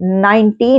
19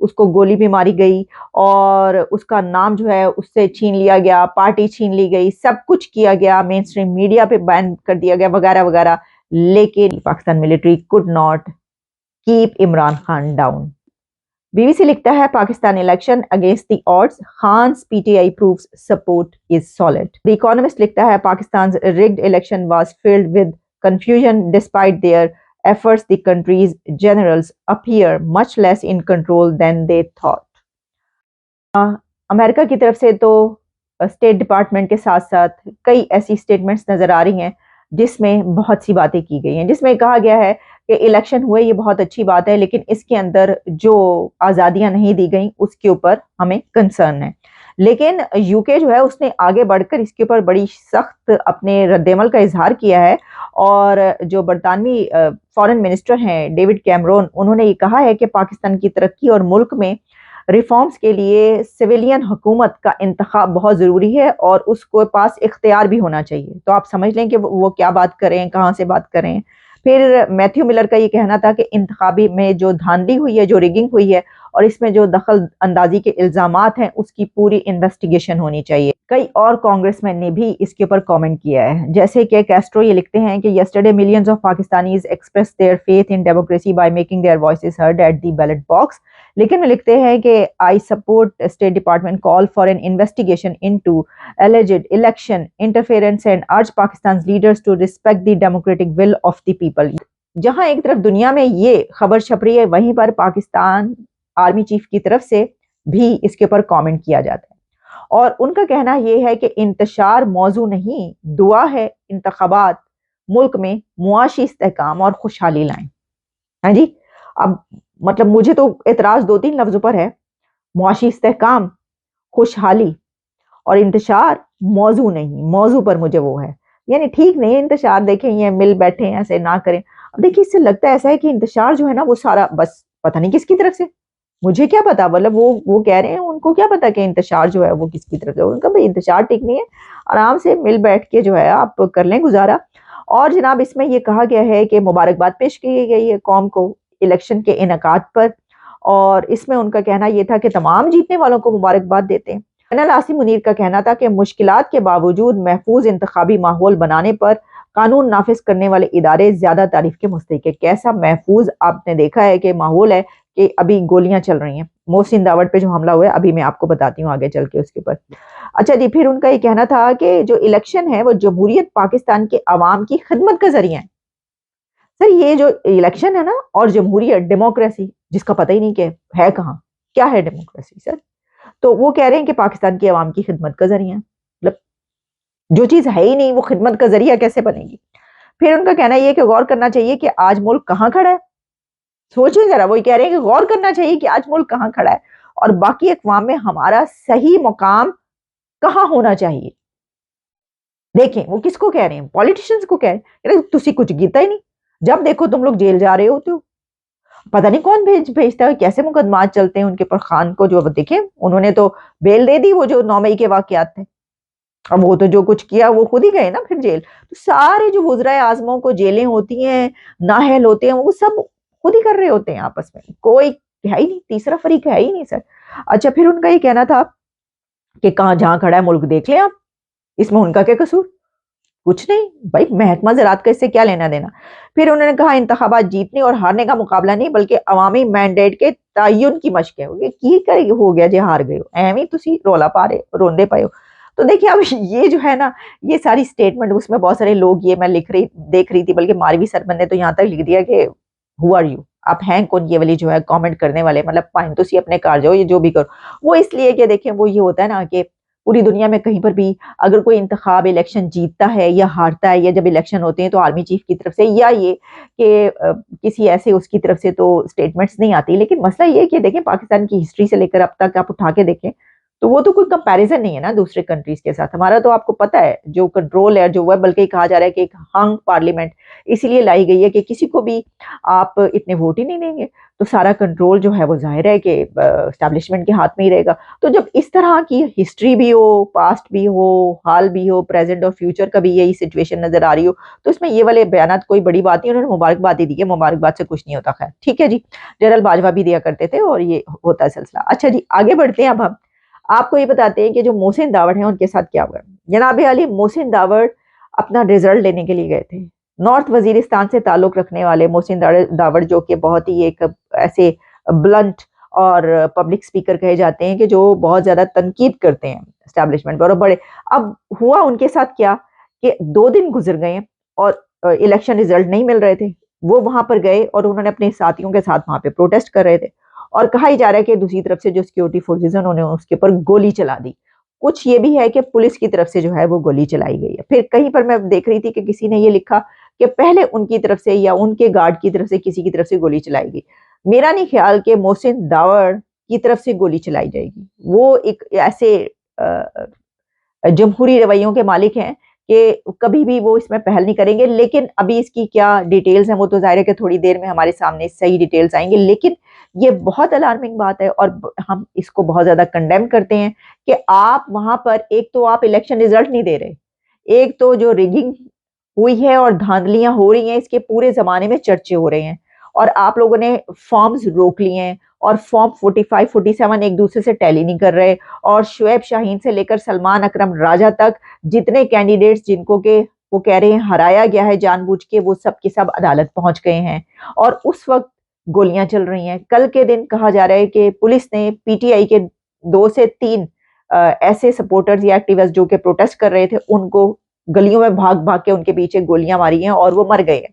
اس کو گولی بھی ماری گئی اور اس کا نام جو ہے اس سے چھین لیا گیا، پارٹی چھین لی گئی، سب کچھ کیا گیا، مین اسٹریم میڈیا پہ بین کر دیا گیا وغیرہ وغیرہ، لیکن Pakistan military could not keep Imran Khan down. B B C لکھتا ہے Pakistan election against the odds, خان's P T I proves support is solid۔ The Economist لکھتا ہے پاکستان's rigged election was filled with confusion despite their efforts the country's generals appear much less in control than they thought۔ امریکہ کی طرف سے تو state department کے ساتھ ساتھ کئی ایسی اسٹیٹمنٹس نظر آ رہی ہیں جس میں بہت سی باتیں کی گئی ہیں، جس میں کہا گیا ہے کہ الیکشن ہوئے یہ بہت اچھی بات ہے، لیکن اس کے اندر جو آزادیاں نہیں دی گئیں اس کے اوپر ہمیں کنسرن ہے۔ لیکن یو کے جو ہے اس نے آگے بڑھ کر اس کے اوپر بڑی سخت اپنے رد عمل کا اظہار کیا ہے، اور جو برطانوی فارن منسٹر ہیں ڈیوڈ کیمرون، انہوں نے یہ کہا ہے کہ پاکستان کی ترقی اور ملک میں ریفارمز کے لیے سویلین حکومت کا انتخاب بہت ضروری ہے اور اس کو پاس اختیار بھی ہونا چاہیے۔ تو آپ سمجھ لیں کہ وہ کیا بات کریں، کہاں سے بات کریں۔ پھر میتھیو ملر کا یہ کہنا تھا کہ انتخابی میں جو دھاندلی ہوئی ہے، جو ریگنگ ہوئی ہے اور اس میں جو دخل اندازی کے الزامات ہیں اس کی پوری انویسٹیگیشن ہونی چاہیے۔ کئی اور کانگریس مین نے بھی اس کے اوپر کامنٹ کیا ہے، جیسے کہ کیسٹرو یہ لکھتے ہیں کہ yesterday millions of Pakistanis express their faith in democracy by making their voices heard at the ballot box. لیکن وہ لکھتے ہیں کہ I support State Department call for an investigation into alleged election interference and urge Pakistan's leaders to respect the democratic will of the people۔ جہاں ایک طرف دنیا میں یہ خبر چھپ رہی ہے، وہیں پر پاکستان آرمی چیف کی طرف سے بھی اس کے اوپر کامنٹ کیا جاتا ہے، اور ان کا کہنا یہ ہے کہ انتشار موضوع نہیں، دعا ہے انتخابات ملک میں معاشی استحکام اور خوشحالی لائیں۔ ہاں جی، اب مطلب مجھے تو اعتراض دو تین لفظوں پر ہے، معاشی استحکام، خوشحالی اور انتشار موضوع نہیں، موضوع پر مجھے وہ ہے، یعنی ٹھیک نہیں انتشار، دیکھیں یہ مل بیٹھے ہیں ایسے نہ کریں۔ اب دیکھیں اس سے لگتا ہے ایسا ہے کہ انتشار جو ہے نا وہ سارا بس پتہ نہیں کس کی طرف سے، مجھے کیا پتا، مطلب وہ کہہ رہے ہیں ان کو کیا پتا کہ انتشار جو ہے وہ کس کی طرف سے، ان کا بھائی انتشار ٹھیک نہیں ہے، آرام سے مل بیٹھ کے جو ہے آپ کر لیں گزارا۔ اور جناب اس میں یہ کہا گیا ہے کہ مبارکباد پیش کی گئی ہے قوم کو الیکشن کے انعقاد پر، اور اس میں ان کا کہنا یہ تھا کہ تمام جیتنے والوں کو مبارکباد دیتے ہیں۔ جنرل عاصم منیر کا کہنا تھا کہ مشکلات کے باوجود محفوظ انتخابی ماحول بنانے پر قانون نافذ کرنے والے ادارے زیادہ تعریف کے مستحق ہے۔ کیسا محفوظ آپ نے دیکھا ہے کہ ماحول ہے کہ ابھی گولیاں چل رہی ہیں، محسن داوڑ پہ جو حملہ ہوا ہے ابھی میں آپ کو بتاتی ہوں آگے چل کے اس کے اوپر۔ اچھا جی، پھر ان کا یہ کہنا تھا کہ جو الیکشن ہے وہ جمہوریت پاکستان کے عوام کی خدمت کا ذریعہ ہے۔ سر یہ جو الیکشن ہے نا اور جمہوریت، ڈیموکریسی، جس کا پتہ ہی نہیں کہ ہے کہاں، کیا ہے ڈیموکریسی سر؟ تو وہ کہہ رہے ہیں کہ پاکستان کی عوام کی خدمت کا ذریعہ ہے، مطلب جو چیز ہے ہی نہیں وہ خدمت کا ذریعہ کیسے بنے گی؟ پھر ان کا کہنا یہ کہ غور کرنا چاہیے کہ آج ملک کہاں کھڑا ہے، سوچیں ذرا، وہ کہہ رہے ہیں کہ غور کرنا چاہیے کہ آج ملک کہاں کھڑا ہے اور باقی اقوام میں ہمارا صحیح مقام کہاں ہونا چاہیے۔ دیکھیں وہ کس کو کہہ رہے ہیں، پولیٹیشنز کو کہہ رہے ہیں، تسی کچھ گیتا ہی نہیں، جب دیکھو تم لوگ جیل جا رہے ہوتے ہو، پتہ نہیں کون بھیجتا ہے، کیسے مقدمات چلتے ہیں ان کے پر۔ خان کو جو دیکھیں انہوں نے تو بیل دے دی، وہ جو 9 مئی کے واقعات تھے، اب وہ تو جو کچھ کیا وہ خود ہی گئے نا پھر جیل۔ تو سارے جو وزرائے اعظموں کو جیلیں ہوتی ہیں، نااہل ہوتے ہیں، وہ سب خود ہی کر رہے ہوتے ہیں آپس میں، کوئی ہے ہی نہیں، تیسرا فریق ہے ہی نہیں سر۔ اچھا پھر ان کا یہ کہنا تھا کہ کہاں جہاں کھڑا ہے ملک دیکھ لیں آپ، اس میں ان کا کیا قصور؟ کچھ نہیں بھائی، محکمہ زراعت کا اس سے کیا لینا دینا۔ پھر انہوں نے کہا انتخابات جیتنے اور ہارنے کا مقابلہ نہیں بلکہ عوامی مینڈیٹ کے تعین کی مشق ہے۔ کی ہو گیا جی ہار گئے ہو، ایویں تسی رولا پا رہے روندے پائے ہو۔ تو دیکھیں اب یہ جو ہے نا یہ ساری سٹیٹمنٹ، اس میں بہت سارے لوگ، یہ میں دیکھ رہی تھی، بلکہ ماروی سرمن نے تو یہاں تک لکھ دیا کہ ہو آر یو، آپ ہیں کون یہ والی جو ہے کامنٹ کرنے والے، مطلب پائن تسی اپنے کار جاؤ، یہ جو بھی کرو۔ وہ اس لیے کہ دیکھیں وہ یہ ہوتا ہے نا کہ پوری دنیا میں کہیں پر بھی اگر کوئی انتخاب الیکشن جیتتا ہے یا ہارتا ہے، یا جب الیکشن ہوتے ہیں تو آرمی چیف کی طرف سے یا یہ کہ کسی ایسے اس کی طرف سے تو سٹیٹمنٹس نہیں آتی، لیکن مسئلہ یہ کہ دیکھیں پاکستان کی ہسٹری سے لے کر اب تک آپ اٹھا کے دیکھیں تو وہ تو کوئی کمپیریزن نہیں ہے نا دوسرے کنٹریز کے ساتھ. ہمارا تو آپ کو پتا ہے جو کنٹرول ہے جو وہ بلکہ کہا جا رہا ہے کہ ایک ہنگ پارلیمنٹ اسی لیے لائی گئی ہے کہ کسی کو بھی آپ اتنے ووٹ ہی نہیں دیں گے تو سارا کنٹرول جو ہے وہ ظاہر ہے کہ اسٹیبلشمنٹ کے ہاتھ میں ہی رہے گا. تو جب اس طرح کی ہسٹری بھی ہو, پاسٹ بھی ہو, حال بھی ہو, پریزنٹ اور فیوچر کا بھی یہی سچویشن نظر آ رہی ہو, تو اس میں یہ والے بیانات کوئی بڑی بات نہیں. انہوں نے مبارکباد ہی دی ہے, مبارکباد سے کچھ نہیں ہوتا. خیر ٹھیک ہے جی, جنرل باجوہ بھی دیا کرتے تھے اور یہ ہوتا ہے سلسلہ. اچھا جی آگے بڑھتے ہیں. اب ہم آپ کو یہ بتاتے ہیں کہ جو محسن داوڑ ہیں ان کے ساتھ کیا ہوا ہے. جناب علی, محسن داوڑ اپنا رزلٹ لینے کے لیے گئے تھے. نارتھ وزیرستان سے تعلق رکھنے والے محسن داوڑ جو کہ بہت ہی ایک ایسے بلنٹ اور پبلک سپیکر کہے جاتے ہیں کہ جو بہت زیادہ تنقید کرتے ہیں اسٹیبلشمنٹ پر, اور بڑے. اب ہوا ان کے ساتھ کیا کہ 2 دن گزر گئے اور الیکشن رزلٹ نہیں مل رہے تھے. وہ وہاں پر گئے اور انہوں نے اپنے ساتھیوں کے ساتھ وہاں پہ پروٹیسٹ کر رہے تھے, اور کہا ہی جا رہا ہے کہ دوسری طرف سے جو سیکورٹی فورسز انہوں نے اس کے اوپر گولی چلا دی. کچھ یہ بھی ہے کہ پولیس کی طرف سے جو ہے وہ گولی چلائی گئی ہے. پھر کہیں پر میں دیکھ رہی تھی کہ کسی نے یہ لکھا کہ پہلے ان کی طرف سے یا ان کے گارڈ کی طرف سے کسی کی طرف سے گولی چلائی گئی. میرا نہیں خیال کہ محسن داوڑ کی طرف سے گولی چلائی جائے گی. وہ ایک ایسے جمہوری رویوں کے مالک ہیں کہ کبھی بھی وہ اس میں پہل نہیں کریں گے. لیکن ابھی اس کی کیا ڈیٹیلز ہیں وہ تو ظاہر ہے کہ تھوڑی دیر میں ہمارے سامنے صحیح ڈیٹیلز آئیں گے. لیکن یہ بہت الارمنگ بات ہے اور ہم اس کو بہت زیادہ کنڈیم کرتے ہیں کہ آپ وہاں پر ایک تو آپ الیکشن ریزلٹ نہیں دے رہے, ایک تو جو ریگنگ ہوئی ہے اور دھاندلیاں ہو رہی ہیں اس کے پورے زمانے میں چرچے ہو رہے ہیں, اور آپ لوگوں نے فارمز روک لیے ہیں اور فارم 45 47 ایک دوسرے سے ٹیلی نہیں کر رہے, اور شعیب شاہین سے لے کر سلمان اکرم راجہ تک جتنے کینڈیڈیٹس جن کو کہ وہ کہہ رہے ہیں ہرایا گیا ہے جان بوجھ کے, وہ سب کے سب عدالت پہنچ گئے ہیں اور اس وقت گولیاں چل رہی ہیں. کل کے دن کہا جا رہا ہے کہ پولیس نے پی ٹی آئی کے 2 سے 3 ایسے سپورٹرز یا ایکٹیوسٹ جو کہ پروٹیسٹ کر رہے تھے ان کو گلیوں میں بھاگ بھاگ کے ان کے پیچھے گولیاں ماری ہیں اور وہ مر گئے ہیں.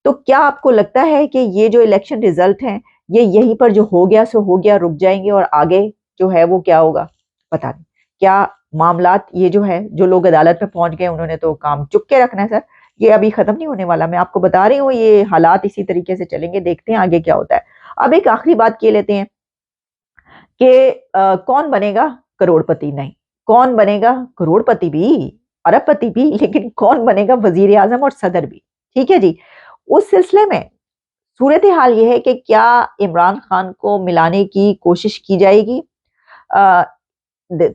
تو کیا آپ کو لگتا ہے کہ یہ جو الیکشن ریزلٹ ہیں یہ یہیں پر جو ہو گیا سو ہو گیا, رک جائیں گے اور آگے جو ہے وہ کیا ہوگا پتہ نہیں. کیا معاملات یہ جو ہے جو لوگ عدالت میں پہنچ گئے انہوں نے تو کام چک کے رکھنا ہے سر, یہ ابھی ختم نہیں ہونے والا. میں آپ کو بتا رہی ہوں یہ حالات اسی طریقے سے چلیں گے, دیکھتے ہیں آگے کیا ہوتا ہے. اب ایک آخری بات کیے لیتے ہیں کہ کون بنے گا کروڑ پتی. نہیں, کون بنے گا کروڑ پتی بھی, ارب پتی بھی, لیکن کون بنے گا وزیر اعظم اور صدر بھی. ٹھیک ہے جی, اس سلسلے میں صورتحال یہ ہے کہ کیا عمران خان کو ملانے کی کوشش کی جائے گی.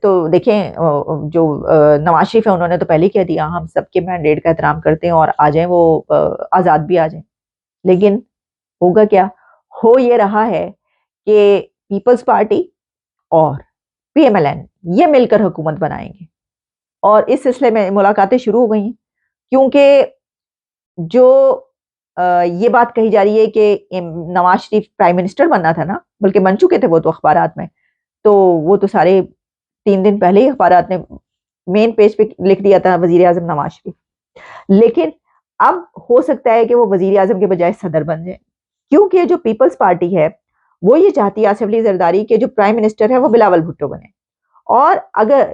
تو دیکھیں جو نواز شریف ہے انہوں نے تو پہلے کہہ دیا ہم سب کے مینڈیٹ کا احترام کرتے ہیں اور آ جائیں وہ آزاد بھی آ جائیں. لیکن ہوگا کیا, ہو یہ رہا ہے کہ پیپلز پارٹی اور پی ایم ایل این یہ مل کر حکومت بنائیں گے, اور اس سلسلے میں ملاقاتیں شروع ہو گئی ہیں. کیونکہ جو یہ بات کہی جا رہی ہے کہ نواز شریف پرائم منسٹر بننا تھا نا, بلکہ بن چکے تھے وہ تو اخبارات میں, تو وہ تو سارے 3 دن پہلے ہی اخبارات نے مین پیج پہ لکھ دیا تھا وزیر اعظم نواز شریف. لیکن اب ہو سکتا ہے کہ وہ وزیر اعظم کے بجائے صدر بن جائے, کیونکہ جو پیپلز پارٹی ہے وہ یہ چاہتی ہے آصف علی زرداری کے جو پرائم منسٹر ہے وہ بلاول بھٹو بنے, اور اگر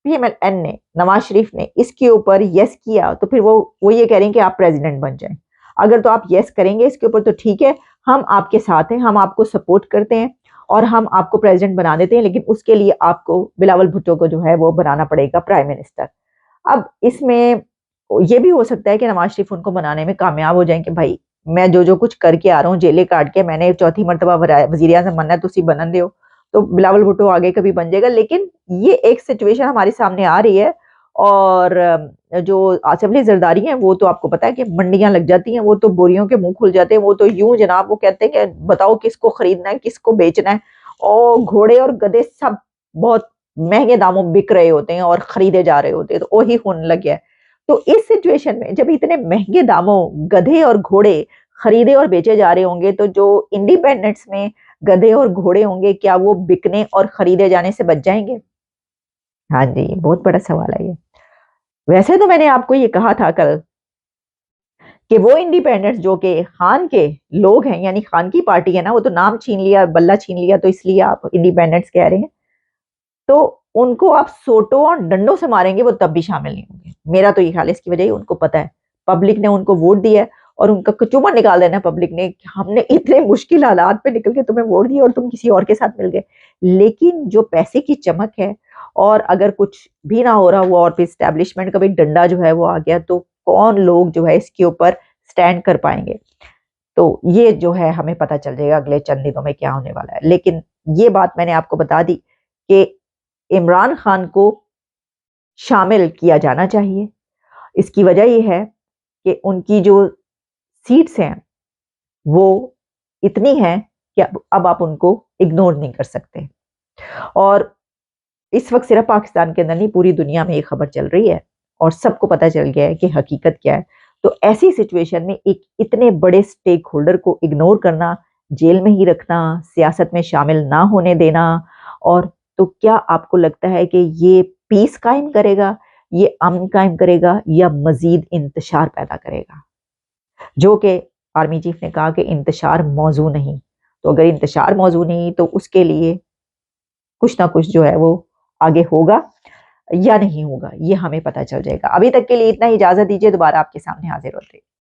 پی ایم ایل این نے نواز شریف نے اس کے اوپر یس کیا تو پھر وہ یہ کہہ رہے ہیں کہ آپ پریزیڈنٹ بن جائیں. اگر تو آپ یس کریں گے اس کے اوپر تو ٹھیک ہے, ہم آپ کے ساتھ ہیں, ہم آپ کو سپورٹ کرتے ہیں اور ہم آپ کو پریزیڈنٹ بنا دیتے ہیں, لیکن اس کے لیے آپ کو بلاول بھٹو کو جو ہے وہ بنانا پڑے گا پرائم منسٹر. اب اس میں یہ بھی ہو سکتا ہے کہ نواز شریف ان کو بنانے میں کامیاب ہو جائیں کہ بھائی میں جو کچھ کر کے آ رہا ہوں جیلے کاٹ کے, میں نے 4تھی مرتبہ وزیر اعظم بننا ہے تو اسی بنن دیو, تو بلاول بھٹو آگے کبھی بن جائے گا. لیکن یہ ایک سچویشن ہمارے سامنے آ رہی ہے, اور جو آصف علی زرداری ہیں وہ تو آپ کو پتا ہے کہ منڈیاں لگ جاتی ہیں, وہ تو بوریوں کے منہ کھل جاتے ہیں, وہ تو یوں جناب وہ کہتے ہیں کہ بتاؤ کس کو خریدنا ہے کس کو بیچنا ہے, اور گھوڑے اور گدھے سب بہت مہنگے داموں بک رہے ہوتے ہیں اور خریدے جا رہے ہوتے ہیں, تو وہی ہونے لگ گیا ہے. تو اس سچویشن میں جب اتنے مہنگے داموں گدھے اور گھوڑے خریدے اور بیچے جا رہے ہوں گے, تو جو انڈیپینڈنٹس میں گدھے اور گھوڑے ہوں گے کیا وہ بکنے اور خریدے جانے سے بچ جائیں گے؟ ہاں جی, بہت بڑا سوال ہے یہ. ویسے تو میں نے آپ کو یہ کہا تھا کل کہ وہ انڈیپینڈنٹس جو کہ خان کے لوگ ہیں, یعنی خان کی پارٹی ہے نا, وہ تو نام چھین لیا, بلہ چھین لیا, تو اس لیے آپ انڈیپینڈنٹس کہہ رہے ہیں, تو ان کو آپ سوٹوں اور ڈنڈوں سے ماریں گے وہ تب بھی شامل نہیں ہوں گے. میرا تو یہ خیال ہے اس کی وجہ ان کو پتا ہے پبلک نے ان کو ووٹ دیا ہے, اور ان کا کچومر نکال دینا پبلک نے کہ ہم نے اتنے مشکل حالات پہ نکل کے تمہیں ووٹ دیا اور تم کسی اور کے ساتھ مل گئے. لیکن جو پیسے کی چمک ہے، اور اگر کچھ بھی نہ ہو رہا ہوا اور پھر اسٹیبلشمنٹ کا بھی ڈنڈا جو ہے وہ آ گیا، تو کون لوگ جو ہے اس کے اوپر سٹینڈ کر پائیں گے. تو یہ جو ہے ہمیں پتہ چل جائے گا اگلے چند دنوں میں کیا ہونے والا ہے. لیکن یہ بات میں نے آپ کو بتا دی کہ عمران خان کو شامل کیا جانا چاہیے. اس کی وجہ یہ ہے کہ ان کی جو سیٹس ہیں وہ اتنی ہیں کہ اب آپ ان کو اگنور نہیں کر سکتے. اور اس وقت صرف پاکستان کے اندر نہیں، پوری دنیا میں یہ خبر چل رہی ہے اور سب کو پتہ چل گیا ہے کہ حقیقت کیا ہے. تو ایسی سچویشن میں ایک اتنے بڑے سٹیک ہولڈر کو اگنور کرنا، جیل میں ہی رکھنا، سیاست میں شامل نہ ہونے دینا، اور تو کیا آپ کو لگتا ہے کہ یہ پیس قائم کرے گا، یہ امن قائم کرے گا، یا مزید انتشار پیدا کرے گا؟ جو کہ آرمی چیف نے کہا کہ انتشار موضوع نہیں. تو اگر انتشار موضوع نہیں تو اس کے لیے کچھ نہ کچھ جو ہے وہ آگے ہوگا یا نہیں ہوگا، یہ ہمیں پتہ چل جائے گا. ابھی تک کے لیے اتنا ہی، اجازت دیجیے، دوبارہ آپ کے سامنے حاضر ہوتے ہیں.